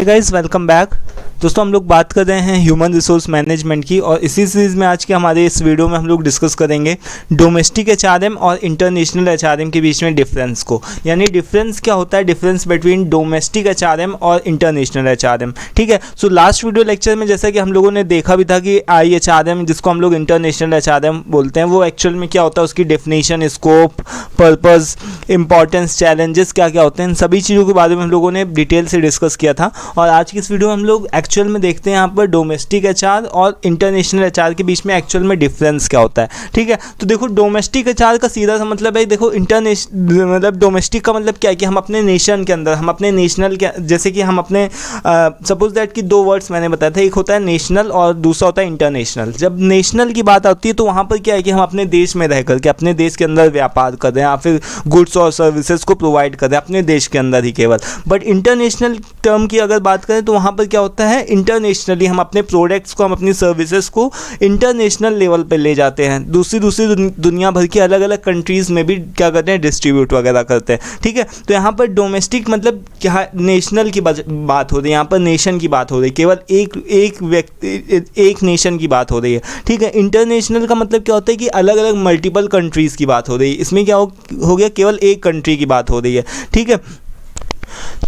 Guys welcome back. दोस्तों हम लोग बात कर रहे हैं ह्यूमन रिसोर्स मैनेजमेंट की और इसी सीरीज़ में आज के हमारे इस वीडियो में हम लोग डिस्कस करेंगे डोमेस्टिक एचआरएम और इंटरनेशनल एचआरएम के बीच में डिफरेंस को, यानी डिफरेंस क्या होता है, डिफरेंस बिटवीन डोमेस्टिक एचआरएम और इंटरनेशनल एचआरएम। ठीक है, सो लास्ट वीडियो लेक्चर में जैसा कि हम लोगों ने देखा भी था कि IHRM जिसको हम लोग इंटरनेशनल एचआरएम बोलते हैं वो एक्चुअल में क्या होता है, उसकी definition, scope, purpose, importance, challenges क्या क्या होते हैं, इन सभी चीज़ों के बारे में हम लोगों ने डिटेल से डिस्कस किया था। और आज की इस वीडियो में हम लोग एक्चुअल में देखते हैं यहाँ पर डोमेस्टिक एचआर और इंटरनेशनल एचआर के बीच में एक्चुअल में डिफरेंस क्या होता है। ठीक है, तो देखो डोमेस्टिक एचआर का सीधा सा मतलब है, देखो इंटरनेशनल मतलब डोमेस्टिक का मतलब क्या है कि हम अपने नेशन के अंदर, हम अपने नेशनल के, जैसे कि हम अपने सपोज दैट कि दो वर्ड्स मैंने बताया था, एक होता है नेशनल और दूसरा होता है इंटरनेशनल। जब नेशनल की बात आती है तो वहाँ पर क्या है कि हम अपने देश में रह करके अपने देश के अंदर व्यापार कर रहे हैं या फिर गुड्स और सर्विसेज को प्रोवाइड कर रहे हैं अपने देश के अंदर ही केवल। बट इंटरनेशनल टर्म की अगर बात करें तो वहाँ पर क्या होता है, इंटरनेशनली हम अपने प्रोडक्ट्स को, हम अपनी सर्विसेज को इंटरनेशनल लेवल पे ले जाते हैं, दूसरी दुनिया भर की अलग अलग कंट्रीज़ में भी क्या करते हैं, डिस्ट्रीब्यूट वगैरह करते हैं। ठीक है, तो यहाँ पर डोमेस्टिक मतलब क्या, नेशनल की बात हो रही है, यहाँ पर नेशन की बात हो रही है, केवल एक व्यक्ति, एक नेशन की बात हो रही है। ठीक है, इंटरनेशनल का मतलब क्या होता है कि अलग अलग मल्टीपल कंट्रीज़ की बात हो रही है, इसमें क्या हो गया, केवल एक कंट्री की बात हो रही है। ठीक है,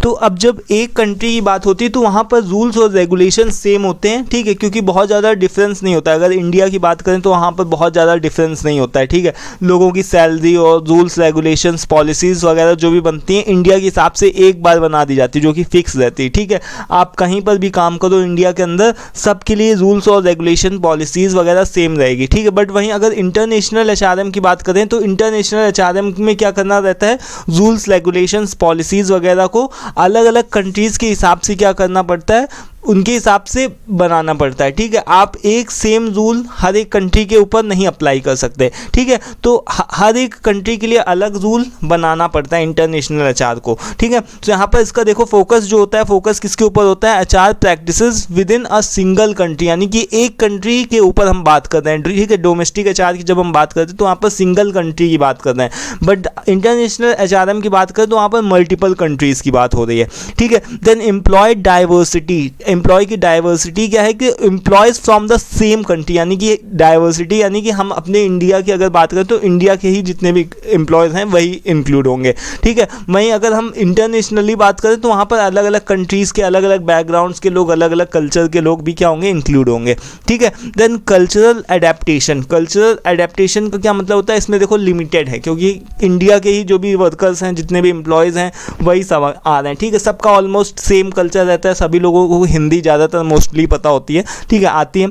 तो अब जब एक कंट्री की बात होती है तो वहाँ पर रूल्स और रेगुलेशन सेम होते हैं। ठीक है, क्योंकि बहुत ज़्यादा डिफरेंस नहीं होता है। अगर इंडिया की बात करें तो वहाँ पर बहुत ज़्यादा डिफरेंस नहीं होता है। ठीक है, लोगों की सैलरी और रूल्स रेगुलेशंस पॉलिसीज़ वगैरह जो भी बनती हैं इंडिया के हिसाब से एक बार बना दी जाती है, जो कि फिक्स रहती है। ठीक है, आप कहीं पर भी काम करो इंडिया के अंदर, सबके लिए रूल्स और रेगुलेशन पॉलिसीज़ वगैरह सेम रहेगी। ठीक है, बट वहीं अगर इंटरनेशनल एचआरएम की बात करें तो इंटरनेशनल एचआरएम में क्या करना रहता है, रूल्स रेगुलेशंस पॉलिसीज़ वगैरह को अलग अलग कंट्रीज़ के हिसाब से क्या करना पड़ता है, उनके हिसाब से बनाना पड़ता है। ठीक है, आप एक सेम रूल हर एक कंट्री के ऊपर नहीं अप्लाई कर सकते। ठीक है, तो हर एक कंट्री के लिए अलग रूल बनाना पड़ता है इंटरनेशनल एचआर को। ठीक है, तो यहाँ पर इसका देखो फोकस जो होता है, फोकस किसके ऊपर होता है, HR practices with in a single country, यानी कि एक कंट्री के ऊपर हम बात कर रहे हैं। ठीक है, डोमेस्टिक एचआर की जब हम बात करते हैं तो वहाँ पर सिंगल कंट्री की बात कर रहे हैं, बट इंटरनेशनल एचआरएम की बात करें तो वहाँ पर मल्टीपल कंट्रीज़ की बात हो रही है। ठीक है, देन एम्प्लॉय डाइवर्सिटी, एम्प्लॉय की डाइवर्सिटी क्या है कि employees from the same country, यानी कि डाइवर्सिटी यानी कि हम अपने इंडिया की अगर बात करें तो इंडिया के ही जितने भी एम्प्लॉयज़ हैं वही इंक्लूड होंगे। ठीक है, वहीं अगर हम इंटरनेशनली बात करें तो वहाँ पर अलग अलग कंट्रीज़ के अलग अलग बैकग्राउंड्स के लोग, अलग अलग कल्चर के लोग भी क्या होंगे, इंक्लूड होंगे। ठीक है, then cultural adaptation, cultural adaptation का क्या मतलब होता है, इसमें देखो लिमिटेड है क्योंकि इंडिया के ही जो भी वर्कर्स हैं, जितने भी एम्प्लॉयज़ हैं वही सब आ रहे हैं। ठीक है, सबका ऑलमोस्ट सेम कल्चर रहता है, सभी लोगों को हिंदी ज़्यादातर मोस्टली पता होती है। ठीक है, आती है,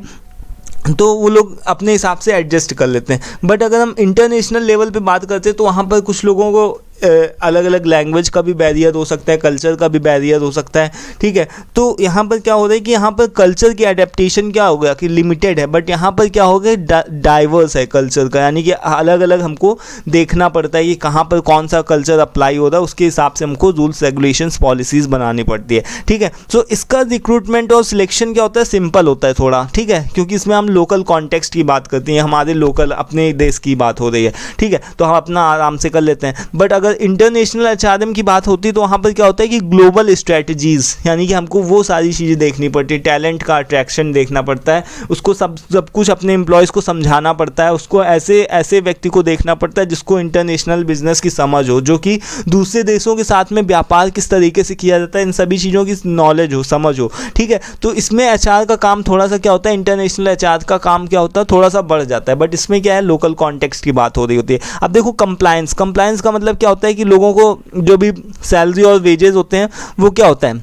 तो वो लोग अपने हिसाब से एडजस्ट कर लेते हैं। बट अगर हम इंटरनेशनल लेवल पे बात करते हैं तो वहाँ पर कुछ लोगों को अलग अलग लैंग्वेज का भी बैरियर हो सकता है, कल्चर का भी बैरियर हो सकता है। ठीक है, तो यहाँ पर क्या हो रहा है कि यहाँ पर कल्चर की एडेप्टेशन क्या हो गया कि लिमिटेड है, बट यहाँ पर क्या हो गया, डाइवर्स है कल्चर का, यानी कि अलग अलग हमको देखना पड़ता है कि कहाँ पर कौन सा कल्चर अप्लाई हो रहा है, उसके हिसाब से हमको रूल्स रेगुलेशंस पॉलिसीज़ बनानी पड़ती है। ठीक है, सो इसका रिक्रूटमेंट और सिलेक्शन क्या होता है, सिंपल होता है थोड़ा। ठीक है, क्योंकि इसमें हम लोकल कॉन्टेक्स्ट की बात करते हैं, हमारे लोकल अपने देश की बात हो रही है। ठीक है, तो हम अपना आराम से कर लेते हैं। बट अगर इंटरनेशनल एचआरएम की बात होती है तो वहाँ पर क्या होता है कि ग्लोबल स्ट्रेटजीज़, यानी कि हमको वो सारी चीज़ें देखनी पड़ती है, टैलेंट का अट्रैक्शन देखना पड़ता है, उसको सब कुछ अपने एम्प्लॉयज़ को समझाना पड़ता है, उसको ऐसे व्यक्ति को देखना पड़ता है जिसको इंटरनेशनल बिजनेस की समझ हो, जो कि दूसरे देशों के साथ में व्यापार किस तरीके से किया जाता है, इन सभी चीज़ों की नॉलेज हो, समझ हो। ठीक है, तो इसमें एचआर का काम थोड़ा सा क्या होता है, इंटरनेशनल एचआर का काम क्या होता है, थोड़ा सा बढ़ जाता है। बट इसमें क्या है, लोकल कॉन्टेक्स्ट की बात हो रही होती है। अब देखो कंप्लायंस, कंप्लायंस का मतलब क्या होता है कि लोगों को जो भी सैलरी और वेजेस होते हैं वो क्या होता है,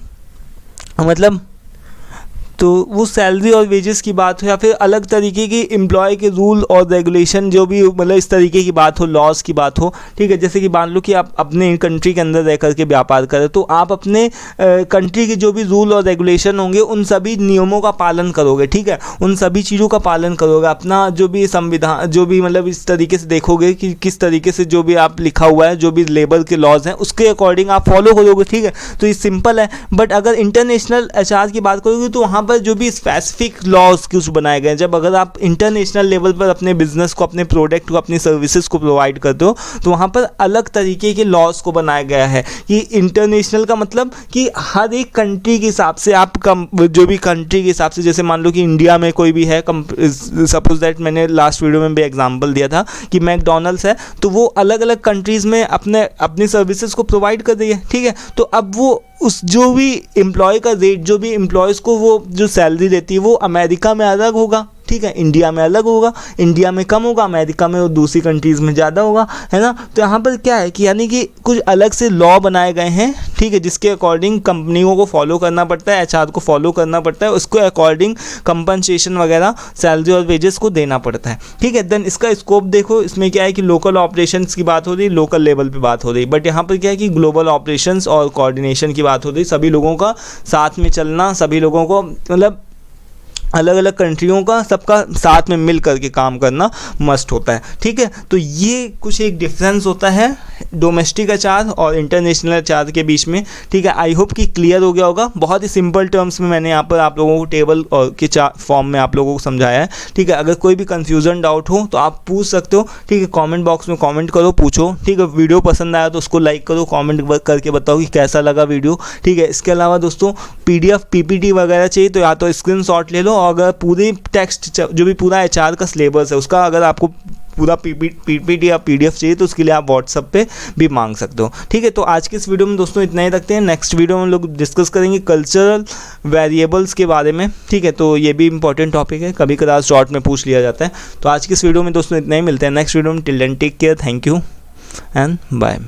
मतलब तो वो सैलरी और वेजेस की बात हो या फिर अलग तरीके की एम्प्लॉय के रूल और रेगुलेशन, जो भी मतलब इस तरीके की बात हो, लॉज की बात हो। ठीक है, जैसे कि मान लो कि आप अपने कंट्री के अंदर रह करके व्यापार करें तो आप अपने कंट्री के जो भी रूल और रेगुलेशन होंगे उन सभी नियमों का पालन करोगे। ठीक है, उन सभी चीज़ों का पालन करोगे, अपना जो भी संविधान, जो भी मतलब इस तरीके से देखोगे कि किस तरीके से जो भी आप लिखा हुआ है, जो भी लेबर के लॉज हैं उसके अकॉर्डिंग आप फॉलो करोगे। ठीक है, तो ये सिंपल है। बट अगर इंटरनेशनल एचआर की बात करोगे तो वहाँ पर जो भी स्पेसिफिक लॉज कुछ बनाए गए हैं, जब अगर आप इंटरनेशनल लेवल पर अपने बिजनेस को, अपने प्रोडक्ट को, अपनी सर्विसेज को प्रोवाइड करते हो तो वहाँ पर अलग तरीके के लॉज को बनाया गया है। कि इंटरनेशनल का मतलब कि हर एक कंट्री के हिसाब से आप जो भी कंट्री के हिसाब से, जैसे मान लो कि इंडिया में कोई भी है, सपोज दैट मैंने लास्ट वीडियो में भी एग्जांपल दिया था कि मैकडॉनल्ड्स है, तो वो अलग अलग कंट्रीज़ में अपनी सर्विसेज को प्रोवाइड कर रही है, ठीक है। तो अब वो उस जो भी एम्प्लॉय का रेट, जो भी एम्प्लॉयज़ को वो जो सैलरी देती है वो अमेरिका में अलग होगा, ठीक है, इंडिया में अलग होगा, इंडिया में कम होगा, अमेरिका में और दूसरी कंट्रीज़ में ज़्यादा होगा, है ना। तो यहाँ पर क्या है कि यानी कि कुछ अलग से लॉ बनाए गए हैं, ठीक है, जिसके अकॉर्डिंग कंपनियों को फॉलो करना पड़ता है, एचआर को फॉलो करना पड़ता है, उसको अकॉर्डिंग कंपनसेशन वगैरह, सैलरी और वेजेस को देना पड़ता है, ठीक है। देन इसका स्कोप देखो, इसमें क्या है कि लोकल ऑपरेशंस की बात हो रही, लोकल लेवल पे बात हो रही, बट यहाँ पर क्या है कि ग्लोबल ऑपरेशंस और कोऑर्डिनेशन की बात हो रही, सभी लोगों का साथ में चलना, सभी लोगों को मतलब अलग अलग कंट्रियों का सबका साथ में मिल करके काम करना मस्ट होता है, ठीक है। तो ये कुछ एक डिफरेंस होता है डोमेस्टिक एचआर और इंटरनेशनल एचआर के बीच में, ठीक है। आई होप कि क्लियर हो गया होगा। बहुत ही सिंपल टर्म्स में मैंने यहाँ पर आप लोगों को टेबल और के फॉर्म में आप लोगों को समझाया है, ठीक है। अगर कोई भी कन्फ्यूजन डाउट हो तो आप पूछ सकते हो, ठीक है, कॉमेंट बॉक्स में कॉमेंट करो, पूछो, ठीक है। वीडियो पसंद आया तो उसको लाइक करो, कॉमेंट करके बताओ कि कैसा लगा वीडियो, ठीक है। इसके अलावा दोस्तों PDF PPT वगैरह चाहिए तो या तो स्क्रीनशॉट ले लो, और अगर पूरी टेक्स्ट जो भी पूरा एचआर का सिलेबस है उसका अगर आपको पूरा PPT या PDF चाहिए तो उसके लिए आप व्हाट्सएप पे भी मांग सकते हो, ठीक है। तो आज के इस वीडियो में दोस्तों इतना ही रखते हैं। नेक्स्ट वीडियो में हम लोग डिस्कस करेंगे कल्चरल वेरिएबल्स के बारे में, ठीक है। तो ये भी इंपॉर्टेंट टॉपिक है, कभी कदार शॉर्ट में पूछ लिया जाता है। तो आज के इस वीडियो में दोस्तों इतना ही, मिलते हैं नेक्स्ट वीडियो में। Till then take care, thank you and bye.